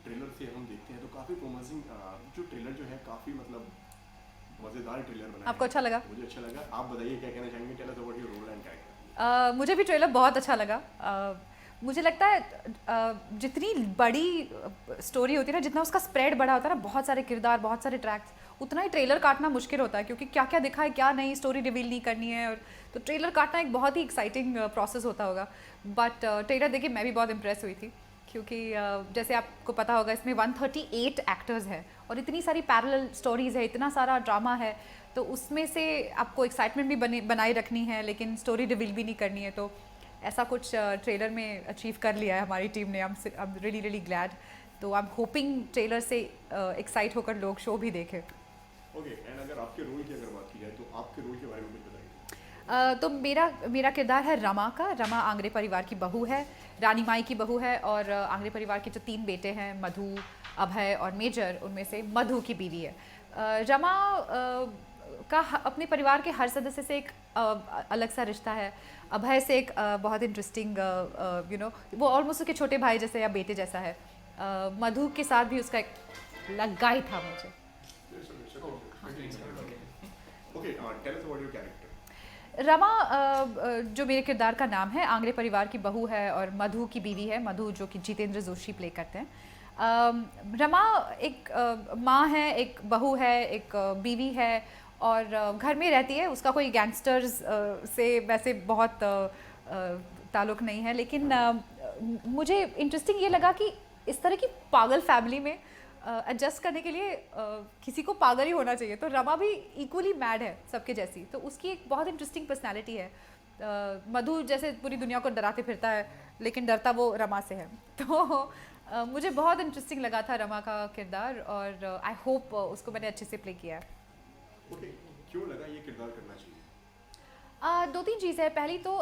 Trailer से हम देखते हैं तो काफ़ी प्रोमिसिंग जो ट्रेलर जो है काफ़ी मतलब मज़ेदार ट्रेलर बनाया आपको है। अच्छा लगा? मुझे अच्छा लगा। आप बताइए क्या कहना चाहेंगे? Tell us about your role and character. मुझे भी ट्रेलर बहुत अच्छा लगा। मुझे लगता है जितनी बड़ी स्टोरी होती है ना, जितना उसका स्प्रेड बड़ा होता है ना, बहुत सारे किरदार, बहुत सारे ट्रैक्स, उतना ही ट्रेलर काटना मुश्किल होता है, क्योंकि क्या क्या दिखा है, क्या नई स्टोरी रिवील नहीं करनी है। और तो ट्रेलर काटना एक बहुत ही एक्साइटिंग प्रोसेस होता होगा। बट ट्रेलर देखिए मैं भी बहुत इम्प्रेस हुई थी, क्योंकि जैसे आपको पता होगा इसमें 138 एक्टर्स हैं और इतनी सारी पैरेलल स्टोरीज है, इतना सारा ड्रामा है। तो उसमें से आपको एक्साइटमेंट भी बनाए रखनी है, लेकिन स्टोरी रिवील भी नहीं करनी है। तो ऐसा कुछ ट्रेलर में अचीव कर लिया है हमारी टीम ने। I am really really glad. तो आई एम होपिंग ट्रेलर से एक्साइट होकर लोग शो भी देखें। ओके, एंड अगर आपके रोल की अगर बात की जाए तो आपके रोल के बारे में कुछ बताइए। तो मेरा किरदार है रमा का। रमा आंग्रे परिवार की बहू है, रानी माई की बहू है। और आंग्रे परिवार के जो 3 बेटे हैं, मधु, अभय और मेजर, उनमें से मधु की बीवी है। रमा का अपने परिवार के हर सदस्य से एक अलग सा रिश्ता है। अभय से एक बहुत इंटरेस्टिंग वो ऑलमोस्ट उसके छोटे भाई जैसे या बेटे जैसा है। मधु के साथ भी उसका एक लगा ही था मुझे। Okay, tell us about your character. Rama जो मेरे किरदार का नाम है, आंग्रे परिवार की बहू है और मधु की बीवी है। मधु जो कि जितेंद्र जोशी प्ले करते हैं। रमा एक माँ है, एक बहू है, एक बीवी है और घर में रहती है। उसका कोई गैंगस्टर्स से वैसे बहुत ताल्लुक़ नहीं है, लेकिन मुझे इंटरेस्टिंग ये लगा कि इस तरह की पागल फैमिली में एडजस्ट करने के लिए किसी को पागल ही होना चाहिए। तो रमा भी इक्वली मैड है सबके जैसी। तो उसकी एक बहुत इंटरेस्टिंग पर्सनैलिटी है। मधु जैसे पूरी दुनिया को डराते फिरता है, लेकिन डरता वो रमा से है। तो मुझे बहुत इंटरेस्टिंग लगा था रमा का किरदार, और आई होप उसको मैंने अच्छे से प्ले किया है। ओके, क्यों लगा ये किरदार करना चाहिए? 2-3 चीज़ है। पहली तो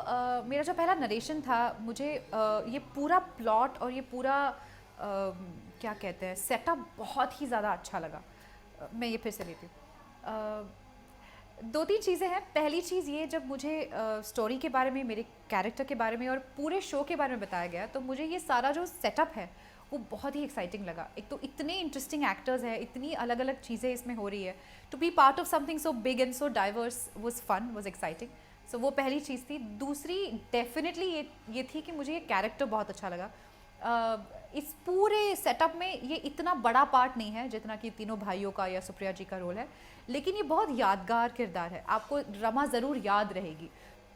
मेरा जो पहला नरेशन था, मुझे ये पूरा प्लॉट और ये पूरा क्या कहते हैं सेटअप बहुत ही ज़्यादा अच्छा लगा। मैं ये फिर से लेती हूँ। 2-3 चीज़ें हैं। पहली चीज़ ये, जब मुझे स्टोरी के बारे में, मेरे कैरेक्टर के बारे में और पूरे शो के बारे में बताया गया, तो मुझे ये सारा जो सेटअप है वो बहुत ही एक्साइटिंग लगा। एक तो इतने इंटरेस्टिंग एक्टर्स हैं, इतनी अलग अलग चीज़ें इसमें हो रही है। To be part of something so big and so diverse was fun, was exciting. So वो पहली चीज़ थी। दूसरी डेफिनेटली ये थी कि मुझे ये कैरेक्टर बहुत अच्छा लगा। इस पूरे सेटअप में ये इतना बड़ा पार्ट नहीं है जितना कि तीनों भाइयों का या सुप्रिया जी का रोल है, लेकिन ये बहुत यादगार किरदार है। आपको रमा ज़रूर याद रहेगी।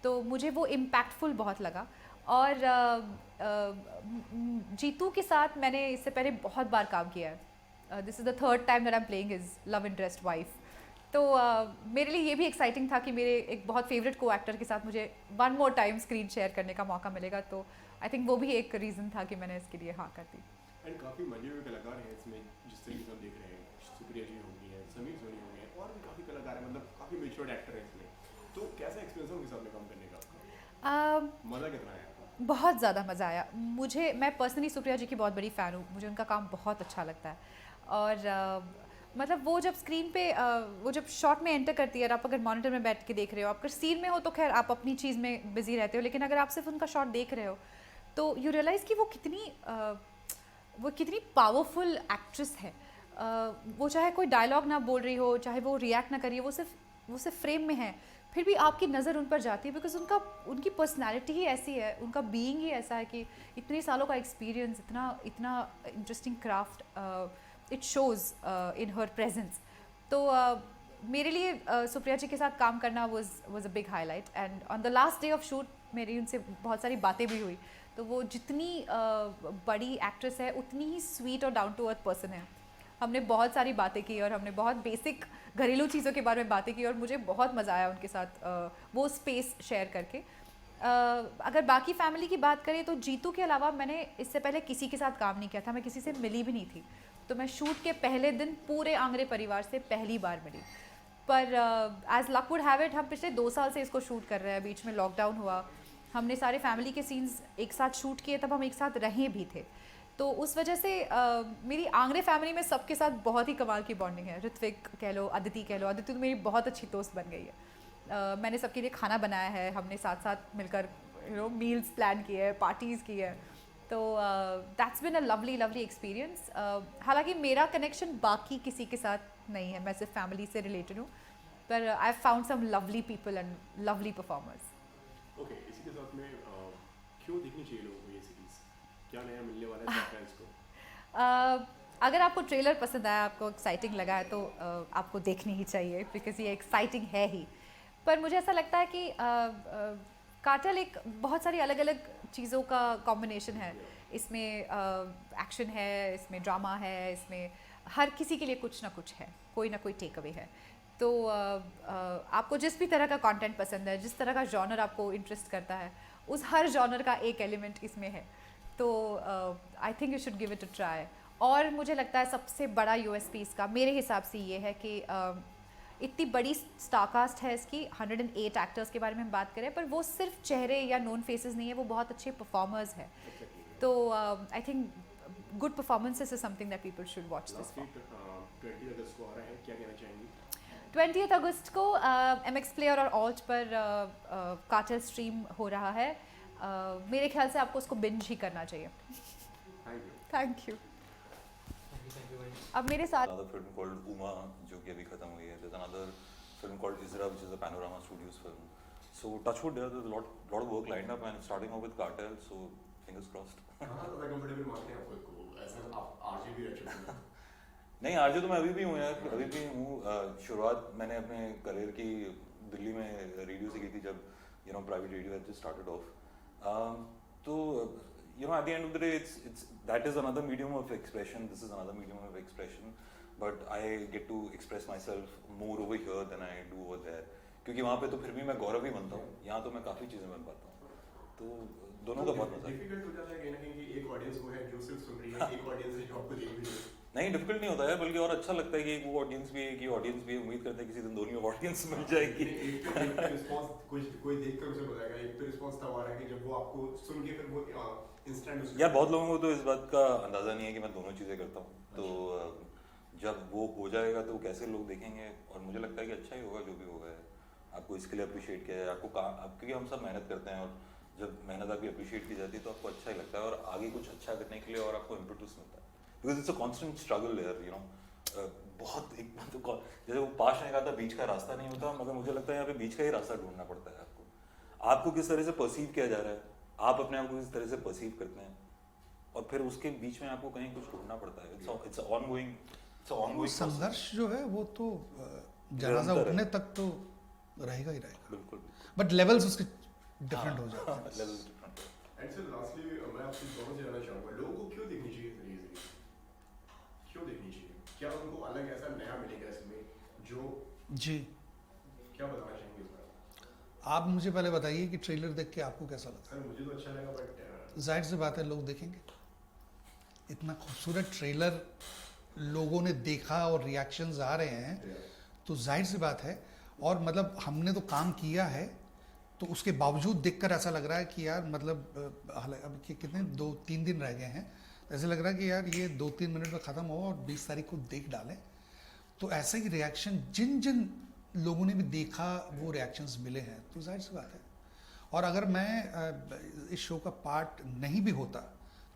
तो मुझे वो इम्पैक्टफुल बहुत लगा। और जीतू के साथ मैंने इससे पहले बहुत बार काम किया है। This is the third time that I am playing his love interest wife. तो मेरे लिए ये भी एक्साइटिंग था कि मेरे एक बहुत फेवरेट को एक्टर के साथ मुझे one more time screen share करने का मौका मिलेगा। तो आई थिंक वो भी एक रीज़न था कि मैंने इसके लिए हाँ कर दी। एंड काफ़ी मजे हुए कलाकार हैं इसमें, जिस तरीके से हम देख रहे हैं। सुप्रिया जी हो गई हैं, समीर सोनी हो गए हैं, और भी काफ़ी कलाकार हैं, मतलब काफ़ी मेच्योर्ड एक्टर हैं इसमें। तो कैसा एक्सपीरियंस है उनके साथ में काम करने का आपका? मज़ा कितना आया? बहुत ज़्यादा मज़ा आया मैं पर्सनली सुप्रिया जी की बहुत बड़ी फ़ैन हूँ। मुझे उनका काम बहुत अच्छा लगता है। और मतलब वो जब स्क्रीन पे वो जब शॉट में एंटर करती है, और आप अगर मॉनिटर में बैठ के देख रहे हो, आप अगर सीन में हो तो खैर आप अपनी चीज़ में बिजी रहते हो, लेकिन अगर आप सिर्फ उनका शॉट देख रहे हो तो यू रियलाइज़ कि वो कितनी पावरफुल एक्ट्रेस है। वो चाहे कोई डायलॉग ना बोल रही हो, चाहे वो रिएक्ट ना करिए, वो सिर्फ फ्रेम में है, फिर भी आपकी नज़र उन पर जाती है, बिकॉज उनकी पर्सनैलिटी ही ऐसी है, उनका बीइंग ही ऐसा है कि इतने सालों का एक्सपीरियंस, इतना इतना interesting craft, it shows in her presence. तो मेरे लिए सुप्रिया जी के साथ काम करना was a big highlight. And on the last day of shoot मेरी उनसे बहुत सारी बातें भी हुई। तो वो जितनी बड़ी एक्ट्रेस है, उतनी ही स्वीट और डाउन टू अर्थ पर्सन है। हमने बहुत सारी बातें की और हमने बहुत बेसिक घरेलू चीज़ों के बारे में बातें की, और मुझे बहुत मज़ा आया उनके साथ वो स्पेस शेयर करके। अगर बाकी फैमिली की बात करें तो जीतू के अलावा मैंने इससे पहले किसी के साथ काम नहीं किया था, मैं किसी से मिली भी नहीं थी। तो मैं शूट के पहले दिन पूरे आंग्रे परिवार से पहली बार मिली। पर as luck would have it, हम पिछले 2 साल से इसको शूट कर रहे हैं। बीच में लॉकडाउन हुआ, हमने सारे फैमिली के सीन्स एक साथ शूट किए, तब हम एक साथ रहे भी थे। तो उस वजह से मेरी आंग्रे फैमिली में सबके साथ बहुत ही कमाल की बॉन्डिंग है। ऋत्विक कह लो, अदिति कह लो। अदिति तो मेरी बहुत अच्छी दोस्त बन गई है। मैंने सबके लिए खाना बनाया है, हमने साथ साथ मिलकर मील्स प्लान किए हैं, पार्टीज़ की है। तो that's bin a lovely lovely experience. हालांकि मेरा कनेक्शन बाकी किसी के साथ नहीं है, मैं सिर्फ फैमिली से रिलेटेड हूँ, पर I have found some lovely people and lovely performers. Okay, इसी के साथ में क्यों देखनी चाहिए लोगों को ये सीरीज? क्या नया मिलने वाला है फैंस को? अगर आपको ट्रेलर पसंद आया, आपको एक्साइटिंग लगा है, तो आपको देखनी ही चाहिए, बिकॉज ये एक्साइटिंग है ही। पर मुझे ऐसा लगता है कि कार्टेल एक बहुत सारी अलग अलग चीज़ों का कॉम्बिनेशन है। इसमें एक्शन है, इसमें ड्रामा है, इसमें हर किसी के लिए कुछ ना कुछ है, कोई ना कोई टेक अवे है। तो आपको जिस भी तरह का कंटेंट पसंद है, जिस तरह का जॉनर आपको इंटरेस्ट करता है, उस हर जॉनर का एक एलिमेंट इसमें है। तो I think you should give it a try. और मुझे लगता है सबसे बड़ा यूएसपी इसका मेरे हिसाब से ये है कि इतनी बड़ी स्टारकास्ट है इसकी, 108 एक्टर्स के बारे में हम बात करें, पर वो सिर्फ चेहरे या नोन फेसेस नहीं है, वो बहुत अच्छे परफॉर्मर्स हैं। तो I think good performances is something that people should watch this for. 20 अगस्त को आ रहा है, क्या कहना चाहेंगी? 20 अगस्त को MX प्लेयर और ऑल्ट पर कार्टेल स्ट्रीम हो रहा है। मेरे ख्याल से आपको उसको बिंज ही करना चाहिए। Thank you. Thank you. अब मेरे साथ another film called Uma जो कि अभी खत्म हुई है. There's another film called Isra which is a Panorama Studios film. So touchwood, there's a lot of work lined up and starting off with Cartel, so fingers crossed. कहाँ ज़्यादा comfortable मानते हैं आप खुद को? ऐसा आप आरजे भी रह चुके हैं। नहीं आरजे तो मैं अभी भी हूँ यार, अभी भी हूँ. शुरुआत मैंने अपने करियर की दिल्ली में रेडियो से की थी जब private radio had just started off. तो at the end of the day, it's that is another medium of expression. This is another medium of expression. But I get to express myself more over here than I do over there. क्योंकि वहाँ पे तो फिर भी मैं गौरव ही बनता हूँ, यहाँ तो मैं काफ़ी चीज़ें बन पाता हूँ. तो दोनों का बहुत मजा है. डिफिकल्ट हो जाता है कहीं ना कहीं कि एक ऑडियंस वो है जो सिर्फ सुन रही है, एक ऑडियंस है जो आपको देख भी रही है. नहीं डिफिकल्ट नहीं होता है, बल्कि और अच्छा लगता है कि वो ऑडियंस भी है कि ऑडियंस भी है. उम्मीद करते हैं किसी दिन दोनों ऑडियंस मिल जाएगी. एक तो रिस्पांस कोई देखकर उसे बताएगा, एक तो रिस्पांस तब आ रहा है कि जब वो आपको सुन के फिर वो इंस्टेंट यार बहुत लोगों को तो इस बात का अंदाज़ा नहीं है कि मैं दोनों चीज़ें करता हूँ. तो जब वो हो जाएगा तो कैसे लोग देखेंगे, और मुझे लगता है कि अच्छा ही होगा जो भी होगा. आपको इसके लिए अप्रिशिएट किया जाए, आपको क्योंकि हम सब मेहनत करते हैं, और जब मेहनत आपकी अप्रिशिएट की जाती है तो आपको अच्छा ही लगता है, और आगे कुछ अच्छा करने के लिए और आपको इम्पेटस मिलता है. Because it's a constant struggle there, बहुत एक तो जैसे वो पास ने कहा था बीच का रास्ता नहीं होता, मगर मुझे लगता है यहाँ पे बीच का ही रास्ता ढूंढना पड़ता है. आपको किस तरह से परसीव किया जा रहा है, आप अपने आप को किस तरह से परसीव करते हैं, और फिर उसके बीच में आपको कहीं कुछ ढूंढना पड़ता है. इट्स ऑनगोइंग संघर्ष जो है वो तो जनाजा उठने तक तो रहेगा ही रहेगा. बिल्कुल. बट लेवल्स उसके डिफरेंट हो जाते हैं. Levels different. And sir lastly मैं आपसे दोनों से जानना चाहूँगा, लोगों को क्यों देखनी चाहिए सीरीज? क्यों देखनी चाहिए? क्या उनको अलग ऐसा नया मिलेगा इसमें जो जी क्या बताना चाहेंगे इस बारे? आप मुझे पहले बताइए कि ट्रेलर देख के आपको कैसा लगा. सर मुझे तो अच्छा लगा, बट जाहिर सी बात है लोग देखेंगे. इतना खूबसूरत ट्रेलर लोगों ने देखा और रिएक्शंस आ रहे हैं, तो जाहिर सी बात है. और मतलब हमने तो काम किया है, तो उसके बावजूद देखकर ऐसा लग रहा है कि यार मतलब अब कितने 2-3 दिन रह गए हैं, ऐसे लग रहा है कि यार ये 2-3 मिनट में ख़त्म हो और 20 तारीख को देख डालें. तो ऐसे ही रिएक्शन जिन जिन लोगों ने भी देखा वो रिएक्शंस मिले हैं, तो जाहिर सी बात है. और अगर मैं इस शो का पार्ट नहीं भी होता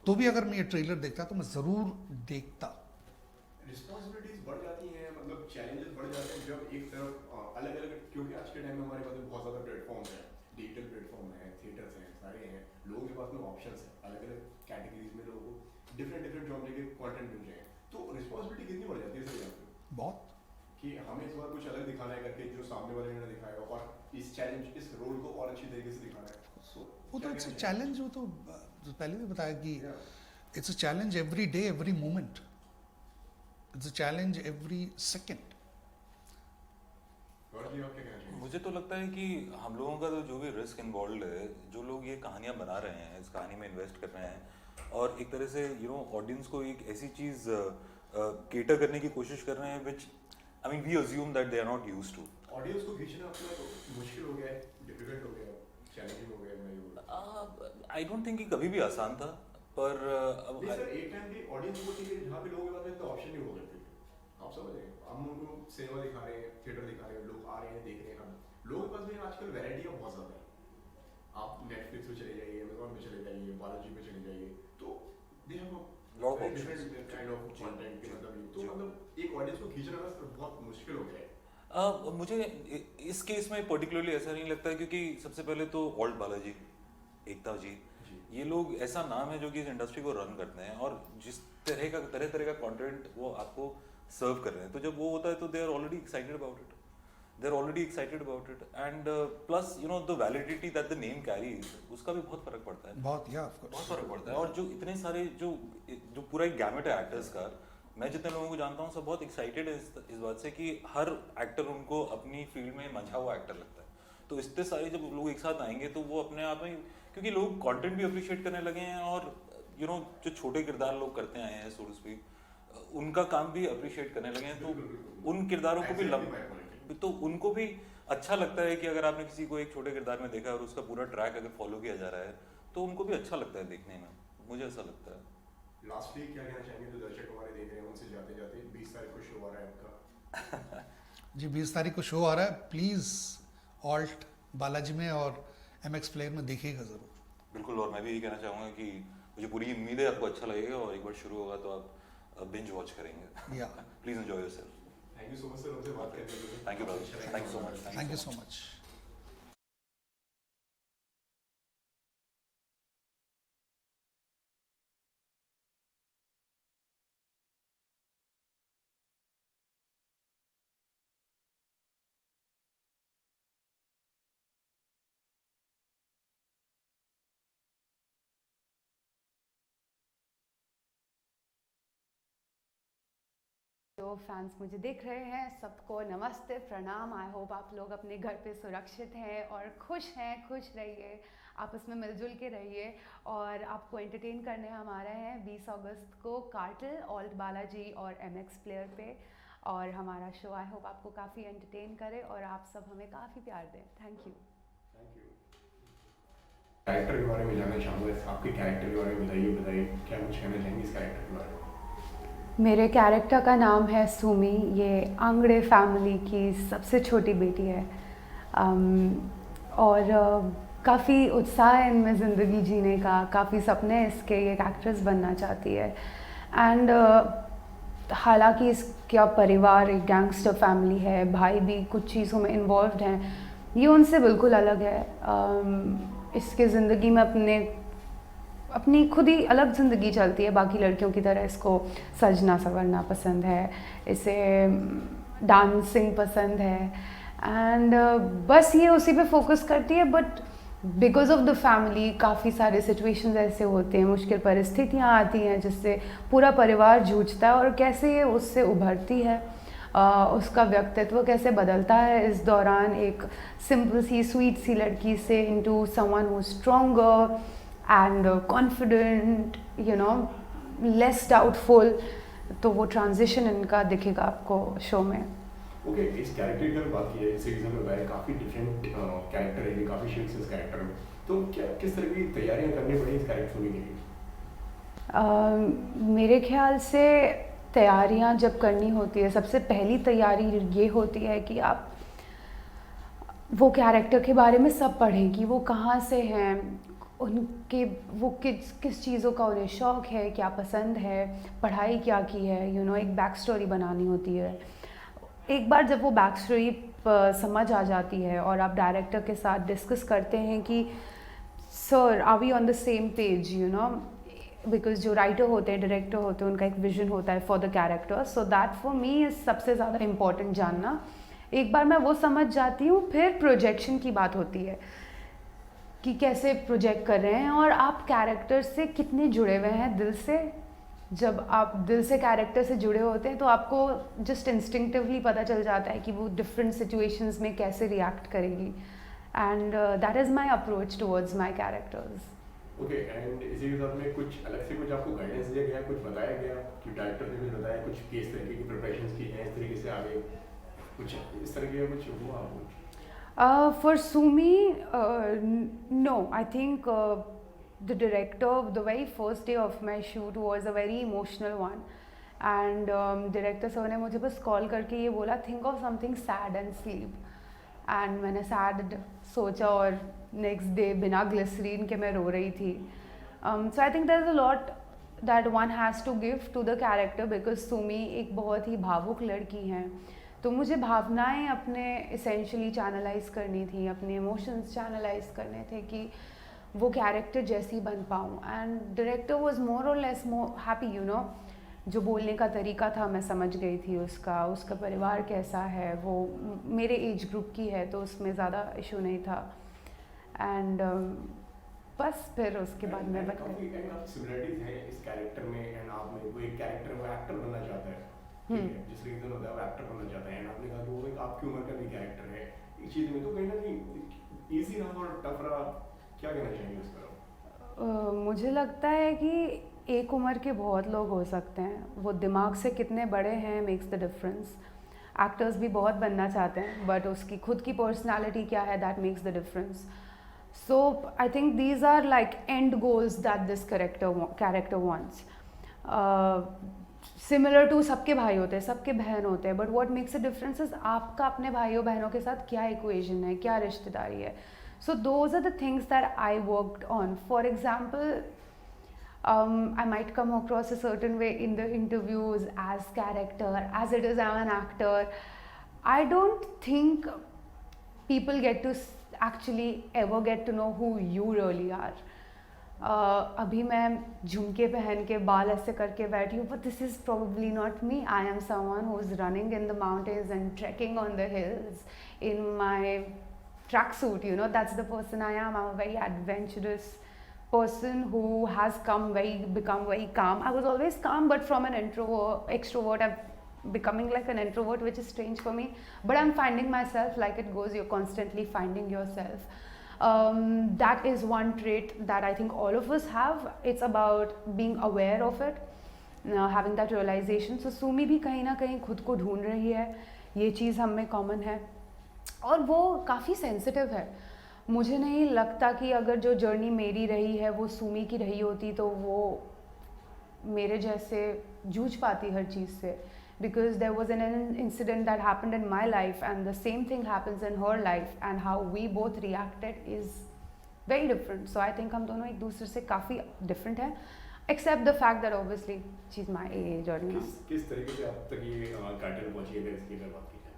तो भी अगर मैं ये ट्रेलर देखता तो मैं ज़रूर देखता. रिस्पॉन्सिबिलिटीज बढ़ जाती हैं, मतलब चैलेंजेस बढ़ जाते हैं जब एक तरफ अलग अलग, क्योंकि आज के टाइम में हमारे पास बहुत ज़्यादा प्लेटफॉर्म्स हैं, डिजिटल प्लेटफॉर्म है, थिएटर्स हैं, सारे हैं, लोगों के पास में ऑप्शंस हैं, अलग अलग कैटेगरीज में लोगों को डिफरेंट जॉनर के कंटेंट मिल रहे हैं. तो रिस्पॉन्सिबिलिटी कितनी बढ़ जाती है सर यहाँ पे बहुत कि हमें इस बार कुछ अलग दिखाना है करके जो सामने वाले ने दिखाया, और इस चैलेंज, इस रोल को और अच्छी तरीके से दिखाना है. सो वो तो इट्स अ चैलेंज. वो तो पहले भी बताया कि it's a challenge every day every moment. It's a challenge every second. मुझे तो लगता है कि हम लोगों का तो जो भी रिस्क इन्वॉल्व है, जो लोग ये कहानियाँ बना रहे हैं, इस कहानी में इन्वेस्ट कर रहे हैं, और एक तरह से ऑडियंस को एक ऐसी चीज़ केटर करने की कोशिश कर रहे हैं which I mean we assume that they are not used to. ऑडियंस को खींचना अपना मुश्किल हो गया है, डिफिकल्ट हो गया है, चैलेंजिंग हो गया है. मैं ये बोलूं आई डोंट थिंक कि कभी भी आसान था, पर अब नहीं सर, एक टाइम पे ऑडियंस को ठीक है जहाँ पे लोगों के पास में तो ऑप्शन नहीं हो गए थे. आप समझ रहे हैं, हम उनको सिनेमा दिखा रहे हैं, थिएटर दिखा रहे हैं, लोग आ रहे हैं, देख रहे हैं. हम लोगों के पास में आजकल वैरायटी बहुत ज़्यादा है. आप नेटफ्लिक्स पे चले जाइए, अमेजॉन पे चले जाइए, बालाजी पे चले जाइए, तो they have Lot of a options. different kind of content के मतलब तो जी। मतलब एक ऑडियंस को खींचना ना बहुत मुश्किल हो गया है। मुझे इस केस में पर्टिकुलरली ऐसा नहीं लगता है क्योंकि सबसे पहले तो ऑल्ट बालाजी, एकता जी, ये लोग ऐसा नाम है जो कि इस इंडस्ट्री को रन करते हैं और जिस तरह तरह का कंटेंट वो आपको सर्व कर रहे हैं, तो जब वो होता है तो they are already excited about it and plus you know the validity that the name carries, उसका भी बहुत फर्क पड़ता है। बहुत या ऑफ बहुत कोर्स फर्क पड़ता है और जो इतने सारे जो पूरा एक गैमेट है एक्टर्स का, मैं जितने लोगों को जानता हूँ सब बहुत एक्साइटेड है इस बात से कि हर एक्टर उनको अपनी फील्ड में मंझा हुआ एक्टर लगता है। तो इतने सारे जब लोग एक साथ आएंगे तो वो अपने आप में, क्योंकि लोग कंटेंट भी अप्रिशिएट करने लगे हैं और यू नो जो छोटे किरदार लोग करते आए हैं सो टू स्पीक, उनका काम भी अप्रिशिएट करने लगे हैं, तो उन किरदारों को भी तो उनको भी अच्छा लगता है कि अगर आपने किसी को एक छोटे किरदार में देखा और उसका पूरा ट्रैक अगर फॉलो किया जा रहा है तो उनको भी अच्छा लगता है देखने में, मुझे ऐसा लगता है। लास्टली क्या कहना चाहेंगे जो दर्शक हमारे देख रहे हैं उनसे जाते जाते 20 तारीख को शो आ रहा है आपका? जी 20 तारीख को शो आ रहा है, प्लीज़ ऑल्ट बालाजी में और MX प्लेयर में देखिएगा ज़रूर। बिल्कुल, और मैं भी यही कहना चाहूँगा कि मुझे पूरी उम्मीद है आपको अच्छा लगेगा और एक बार शुरू होगा तो आप बिंज वॉच करेंगे। या please enjoy yourself. Thank you so much sir, हमसे बात करने के लिए। Thank you brother, thank you so much. Thank you so much. जो फैंस मुझे देख रहे हैं सबको नमस्ते प्रणाम। आई होप आप लोग अपने घर पे सुरक्षित हैं और खुश रहिए, आपस में मिलजुल के रहिए और आपको एंटरटेन करने हम आ रहे हैं 20 अगस्त को कार्टल, ऑल्ट बालाजी और MX प्लेयर पे, और हमारा शो आई होप आपको काफ़ी एंटरटेन करे और आप सब हमें काफ़ी प्यार दें। Thank you. कैरेक्टर के बारे में जानना चाहूँगा, आपके कैरेक्टर के बारे में बताइए क्या कुछ कहना चाहेंगे इस कैरेक्टर के बारे में? मेरे कैरेक्टर का नाम है सुमी। ये आंगड़े फैमिली की सबसे छोटी बेटी है और काफ़ी उत्साह है इनमें ज़िंदगी जीने का, काफ़ी सपने इसके, ये एक्ट्रेस बनना चाहती है एंड हालांकि इसका परिवार एक गैंगस्टर फैमिली है, भाई भी कुछ चीज़ों में इन्वॉल्व हैं, ये उनसे बिल्कुल अलग है। इसके ज़िंदगी में अपनी खुद ही अलग ज़िंदगी चलती है, बाकी लड़कियों की तरह इसको सजना संवरना पसंद है, इसे डांसिंग पसंद है एंड बस ये उसी पे फोकस करती है। But because of the family काफ़ी सारे सिचुएशंस ऐसे होते हैं, मुश्किल परिस्थितियाँ आती हैं जिससे पूरा परिवार जूझता है और कैसे ये उससे उभरती है, उसका व्यक्तित्व कैसे बदलता है इस दौरान, एक सिंपल सी स्वीट सी लड़की से into someone who stronger and confident, you know, less doubtful. तो वो ट्रांजिशन इनका दिखेगा आपको शो में। ओके, इस कैरेक्टर की अगर बात की जाए, सीजन में भाई काफ़ी डिफरेंट कैरेक्टर है, ये काफ़ी शेड्स इस कैरेक्टर में, तो क्या किस तरह की तैयारियां करनी पड़ी इस कैरेक्टर के लिए? मेरे ख्याल से तैयारियां जब करनी होती है, सबसे पहली तैयारी ये होती है कि आप वो कैरेक्टर के बारे में सब पढ़ें कि वो कहाँ से हैं, उनके वो किस चीज़ों का उन्हें शौक़ है, क्या पसंद है, पढ़ाई क्या की है, यू नो, एक बैक स्टोरी बनानी होती है। एक बार जब वो बैक स्टोरी समझ आ जाती है और आप डायरेक्टर के साथ डिस्कस करते हैं कि sir are we on the same page, you know, because जो राइटर होते हैं, डायरेक्टर होते हैं, उनका एक विजन होता है for the character, so that for me is सबसे ज़्यादा इम्पॉर्टेंट जानना। एक बार मैं वो समझ जाती हूँ, फिर प्रोजेक्शन की बात होती है कि कैसे प्रोजेक्ट कर रहे हैं और आप कैरेक्टर से कितने जुड़े हुए हैं दिल से। जब आप दिल से कैरेक्टर से जुड़े होते हैं तो आपको जस्ट इंस्टिंक्टिवली पता चल जाता है कि वो डिफरेंट सिचुएशंस में कैसे रिएक्ट करेगी and that is my approach towards my characters. Okay, and इसी के साथ में कुछ अलग से कुछ आपको गाइडेंस दिया गया, कुछ बताया गया कि डायरेक्टर ने भी बताया कुछ किस तरीके की प्रिपरेशंस की हैं, इस तरीके से आगे कुछ इस तरह का कुछ हुआ आपको? For Sumi, no, I think the director, the very first day of my shoot was a very emotional one and director sir ने मुझे बस कॉल करके ये बोला think of something sad and sleep, and मैंने sad सोचा और next day बिना ग्लिसरीन के मैं रो रही थी। So I think there's a lot that one has to give to the character because Sumi एक बहुत ही भावुक लड़की हैं, तो मुझे भावनाएं अपने essentially channelize करनी थी, अपने emotions channelize करने थे कि वो कैरेक्टर जैसी बन पाऊँ. एंड डायरेक्टर वॉज मोर और less more happy, you know. जो बोलने का तरीका था मैं समझ गई थी उसका परिवार कैसा है, वो मेरे एज ग्रुप की है तो उसमें ज़्यादा इशू नहीं था. एंड बस फिर उसके बाद मैं बन गई. काफी सिमिलरिटीज हैं इस कैरेक्टर में एंड आप में. वो एक कैरेक्टर वो एक्टर बनना चाहता है, ठीक है, जिस रीजन होता है वो एक्टर बनना चाहता है, एंड आपने कहा वो एक आपकी उम्र का भी कैरेक्टर है. इस चीज़ में तो कहीं ना कहीं ईजी रहा और टफ रहा, क्या कहना चाहेंगे उस पर? मुझे लगता है कि एक उम्र के बहुत लोग हो सकते हैं, वो दिमाग से कितने बड़े हैं मेक्स द डिफरेंस. एक्टर्स भी बहुत बनना चाहते हैं बट उसकी खुद की पर्सनालिटी क्या है that makes the difference. So I think these are like and goals that this character wants. Similar to सबके भाई होते हैं, सबके बहन होते हैं, but what makes a difference is आपका अपने भाइयों बहनों के साथ क्या इक्वेशन है, क्या रिश्तेदारी है. So those are the things that I worked on. For example, I might come across a certain way in the interviews as character, as it is I'm an actor. I don't think people get to actually ever get to know who you really are. अभी मैं झुमके पहन के बाल ऐसे करके बैठी हूँ, but this is probably not me. I am someone who is running in the mountains and trekking on the hills in my tracksuit, you know. That's the person I am. I'm a very adventurous person who has become very calm. I was always calm, but from an extrovert, I'm becoming like an introvert, which is strange for me. But I'm finding myself. Like it goes, you're constantly finding yourself. That is one trait that I think all of us have. It's about being aware of it, having that realization. So Sumi भी कहीं ना कहीं खुद को ढूंढ रही है. ये चीज़ हम में कॉमन है और वो काफ़ी सेंसिटिव है. मुझे नहीं लगता कि अगर जो जर्नी मेरी रही है वो सुमी की रही होती तो वो मेरे जैसे जूझ पाती हर चीज़ से. Because there was an incident that happened in my life and the same thing happens in her life and how we both reacted is very different. So I think हम दोनों एक दूसरे से काफ़ी different हैं, except the fact that obviously she's my age or you know. किस तरीके से आप तक ये टाइटल पहुंची है इसकी अगर बात की जाए,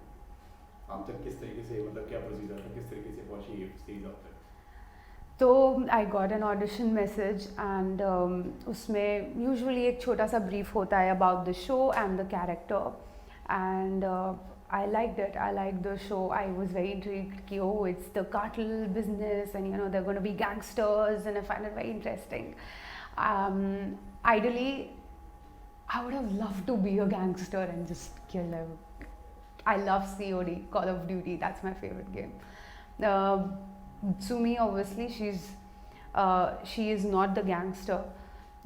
आप तक किस तरीके से, मतलब क्या प्रोसीजर था, किस तरीके से पहुंची ये सीरीज आप तक? तो I got an audition message and उसमें यूजुअली एक छोटा सा ब्रीफ होता है about the show and the character and I liked it. I liked the show. I was very intrigued कि oh it's the cartel business and you know they're going to be gangsters and I find it very interesting. Ideally, I would have loved to be a gangster and just kill them. I love COD, Call of Duty. That's my favorite game. Sumi, obviously, she is not the gangster.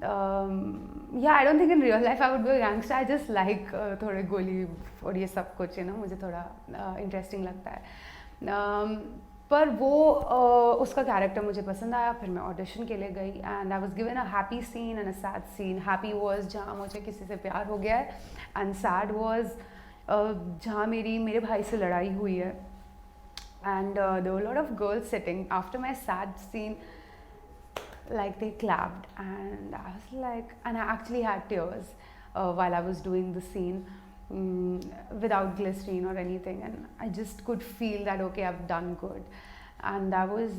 Yeah, I don't think in real life I would be a gangster. I just like थोड़े गोली और ये सब कुछ, you know, मुझे थोड़ा interesting लगता है. पर वो उसका कैरेक्टर मुझे पसंद आया. फिर मैं ऑडिशन के लिए गई and I was given a happy scene and a sad scene. Happy was जहाँ मुझे किसी से प्यार हो गया है एंड सैड वाज जहाँ मेरे भाई से लड़ाई हुई है. And there were a lot of girls sitting after my sad scene, like they clapped and I was like, and I actually had tears while I was doing the scene without glycerine or anything, and I just could feel that okay I've done good. And that was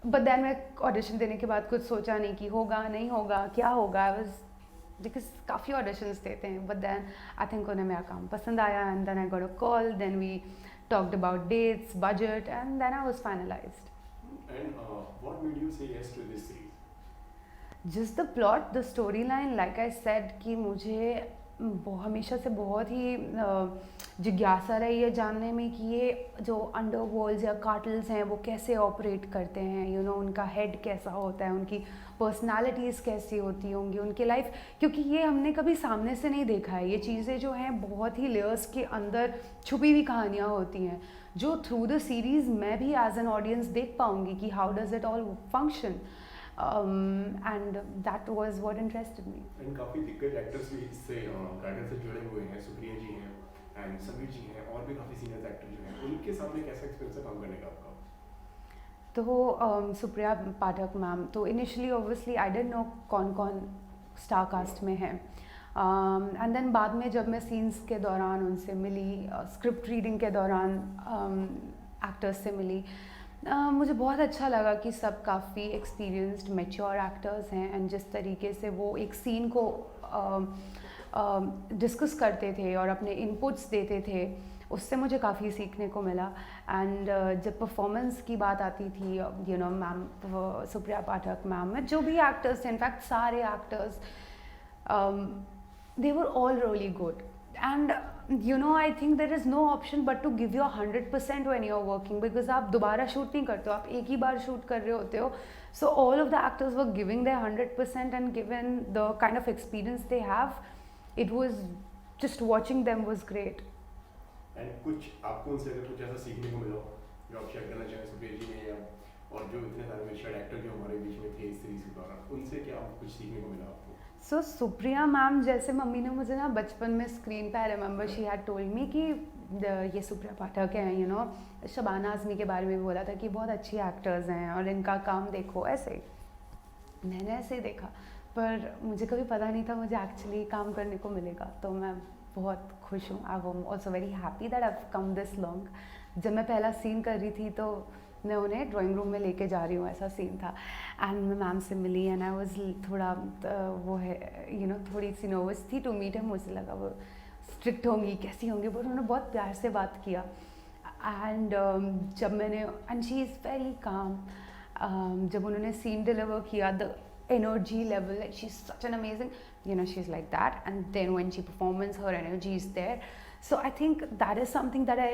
but then मैं audition देने के बाद कुछ सोचा नहीं कि होगा नहीं होगा क्या होगा. I was because काफ़ी auditions देते हैं but then I think उन्हें मेरा काम पसंद आया and then I got a call, then we talked about dates, budget, and then I was finalized. And what made you say yes to this series? Just the plot, the storyline. Like I said कि मुझे हमेशा से बहुत ही जिज्ञासा रही है जानने में कि ये जो अंडरवर्ल्ड्स या कार्टल्स हैं वो कैसे ऑपरेट करते हैं, यू नो, उनका हेड कैसा होता है, उनकी पर्सनालिटीज़ कैसी होती होंगी, उनकी लाइफ, क्योंकि ये हमने कभी सामने से नहीं देखा है. ये चीज़ें जो हैं बहुत ही लेयर्स के अंदर छुपी हुई कहानियाँ होती हैं जो थ्रू द सीरीज़ मैं भी एज एन ऑडियंस देख पाऊँगी कि how does it all function. And that was what interested me. And काफ़ी दिग्गज एक्टर्स भी इससे कैरेक्टर से जुड़े हुए हैं. सुप्रिया जी हैं एंड समीर जी हैं और भी काफ़ी सीनियर एक्टर जो हैं. उनके सामने कैसा एक्सपीरियंस है काम करने का आपका? तो सुप्रिया पाठक मैम, तो initially obviously I didn't know कौन कौन स्टार कास्ट में है, एंड देन बाद में जब मैं सीन्स के दौरान उनसे मिली, स्क्रिप्ट रीडिंग के दौरान एक्टर्स से मिली, मुझे बहुत अच्छा लगा कि सब काफ़ी एक्सपीरियंस्ड मैच्योर एक्टर्स हैं, एंड जिस तरीके से वो एक सीन को डिस्कस करते थे और अपने इनपुट्स देते थे, उससे मुझे काफ़ी सीखने को मिला। एंड जब परफॉर्मेंस की बात आती थी, you know ma'am, Supriya Pathak ma'am में जो भी एक्टर्स थे, इनफैक्ट सारे actors, they were all really good, and you know I think there is no option but to give your 100% when you're working, because आप दोबारा शूट नहीं करते हो, आप एक ही बार शूट कर रहे होते हो. So all of the actors were giving their 100%, and given the kind of experience they have, it was just watching them was great. And कुछ आपको उनसे अगर कुछ ऐसा सीखने को मिला जो आप शेयर करना चाहें सुप्रिया जी ने, या और जो इतने सारे मेच्योर्ड एक्टर जो हमारे बीच में थे इस सीरीज के दौरान, उनसे क्या कुछ सीखने को मिला आपको? सो सुप्रिया मैम, जैसे मम्मी ने मुझे ना बचपन में स्क्रीन पे, I remember she had told me कि ये सुप्रिया पाठक हैं, यू नो, शबाना आज़मी के बारे में बोला था कि बहुत अच्छी एक्टर्स हैं और इनका काम देखो, ऐसे मैंने ऐसे ही देखा, पर मुझे कभी पता नहीं था मुझे एक्चुअली काम करने को मिलेगा, तो मैं बहुत खुश हूँ. I am also very happy that I have come this long. जब मैं पहला सीन कर रही थी तो मैं उन्हें ड्राइंग रूम में लेके जा रही हूँ, ऐसा सीन था, एंड मैं मैम से मिली, एंड आई वाज थोड़ा वो है, यू नो, थोड़ी सी नर्वस थी टू मीट हिम. मुझे लगा वो स्ट्रिक्ट होंगी, कैसी होंगी, बट उन्होंने बहुत प्यार से बात किया. एंड जब मैंने, and she is very calm, जब उन्होंने सीन डिलीवर किया, the energy level, like she's such an amazing, you know, she's like that, and then when she performs, her energy is there. So I think that is something that I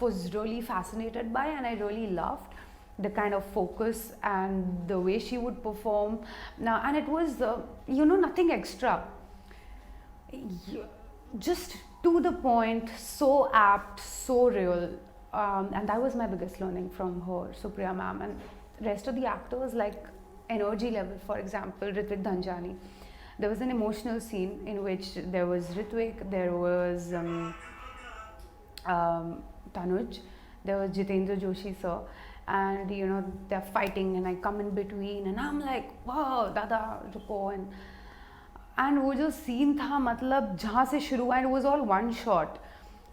was really fascinated by, and I really loved the kind of focus and the way she would perform. Now, and it was, you know, nothing extra, just to the point, so apt, so real, and that was my biggest learning from her, Supriya ma'am. And rest of the actors, like energy level, for example, Ritwik Dhanjani, there was an emotional scene in which there was Ritwik, there was Tanuj, there was Jitendra Joshi sir, and you know, they're fighting, and I come in between, and I'm like, wow, dada ruko, and वो जो scene था, मतलब जहाँ से शुरू हुआ, and it was all one shot.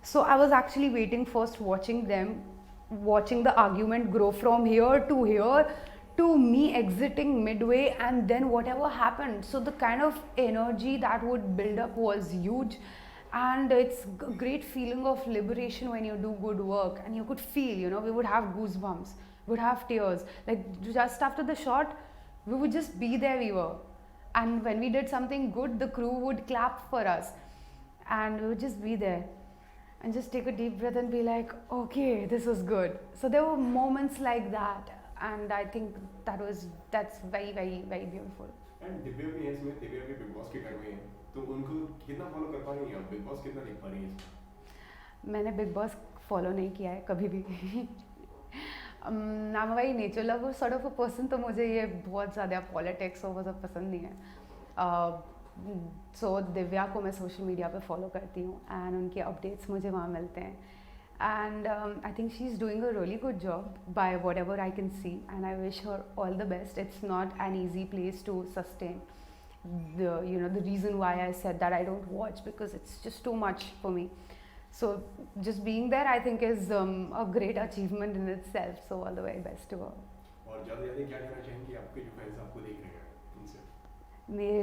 So I was actually waiting first, watching them, watching the argument grow from here to me exiting midway, and then whatever happened. So the kind of energy that would build up was huge, and it's a great feeling of liberation when you do good work, and you could feel, you know, we would have goosebumps, we would have tears, like just after the shot we would just be there, we were, and when we did something good, the crew would clap for us, and we would just be there and just take a deep breath and be like, okay, this was good. So there were moments like that, and I think that's very, very, very beautiful. And Divya भी है इसमें, दिव्या भी big boss के घर में है, तो उनको कितना फॉलो कर पा रही हैं आप, बिग बॉस कितना देख पा रही हैं? मैंने बिग बॉस फॉलो नहीं किया है कभी भी. I'm a very nature lover sort of a person, तो मुझे ये बहुत ज़्यादा पॉलिटिक्स और वो सब पसंद नहीं है. सो दिव्या को मैं सोशल मीडिया पे फॉलो करती हूँ, एंड उनके अपडेट्स मुझे वहाँ मिलते हैं, and I think she's doing a really good job by whatever I can see, and I wish her all the best. It's not an easy place to sustain. The reason why I said that I don't watch, because it's just too much for me. So just being there, I think, is a great achievement in itself. So all the very best to her. और ज़्यादा क्या कहना चाहेंगे आपके जो fans आपको देख रहे हैं उनसे? मेरे